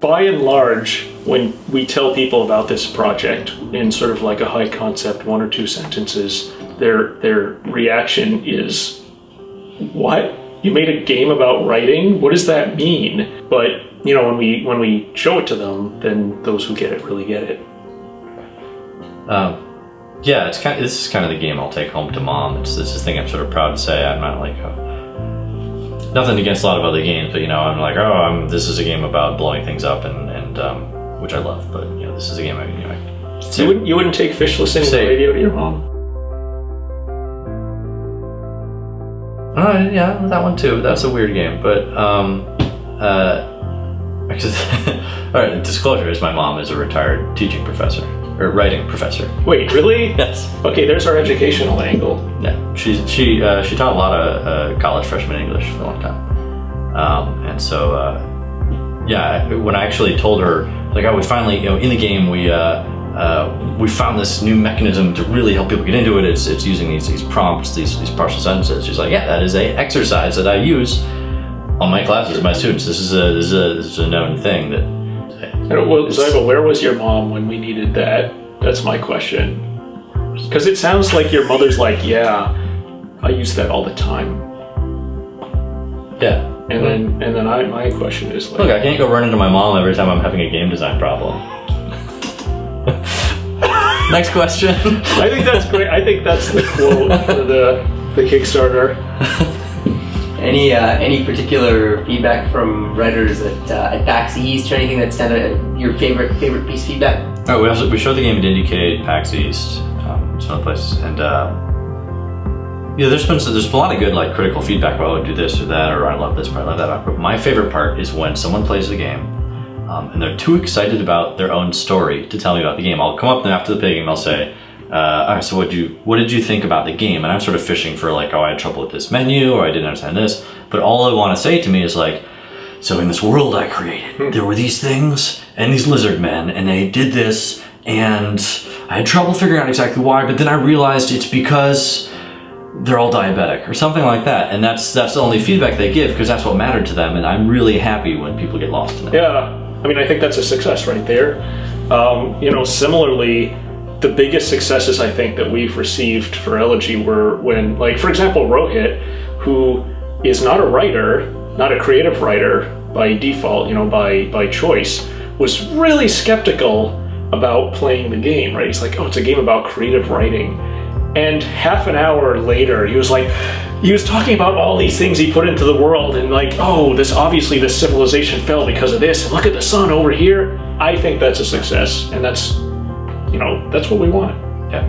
By and large, when we tell people about this project in sort of like a high concept 1 or 2 sentences, their reaction is, what? You made a game about writing? What does that mean? But, when we show it to them, then those who get it really get it. Yeah, this is kind of the game I'll take home to mom. It's this thing I'm sort of proud to say. I'm not like nothing against a lot of other games, but I'm like, this is a game about blowing things up and which I love. But this is a game You wouldn't take fish listening to the radio to your mom? Yeah, that one too. That's a weird game, but all right. Disclosure is my mom is a retired teaching professor. Or writing professor. Wait, really? Yes. Okay, there's our educational angle. Yeah, she taught a lot of college freshman English for a long time, and so when I actually told her we finally in the game we found this new mechanism to really help people get into it. It's using these prompts, these partial sentences. She's like, yeah, that is a exercise that I use on my classes, my students. This is a known thing that. Zyba, where was your mom when we needed that? That's my question. Because it sounds like your mother's like, yeah, I use that all the time. Yeah. And then my question is like, look, I can't go run into my mom every time I'm having a game design problem. Next question. I think that's great. I think that's the quote for the Kickstarter. Any particular feedback from writers at PAX East or anything that's your favorite piece of feedback? Oh, we showed the game at IndieCade, PAX East, some other places, and there's been a lot of good critical feedback about do this or that, or I love this part, I love that part. But my favorite part is when someone plays the game and they're too excited about their own story to tell me about the game. I'll come up and after the game I'll say, all right, so what did you think about the game? And I'm sort of fishing for I had trouble with this menu, or I didn't understand this. But all they want to say to me is so in this world I created, there were these things and these lizard men, and they did this, and I had trouble figuring out exactly why, but then I realized it's because they're all diabetic or something like that. And that's the only feedback they give, because that's what mattered to them. And I'm really happy when people get lost in that. Yeah, I mean, I think that's a success right there. Similarly, the biggest successes I think that we've received for Elegy were when, for example, Rohit, who is not a writer, not a creative writer by default, by choice, was really skeptical about playing the game, right? He's like, oh, it's a game about creative writing. And half an hour later, he was talking about all these things he put into the world and this civilization fell because of this, and look at the sun over here. I think that's a success, and that's what we want. Yeah.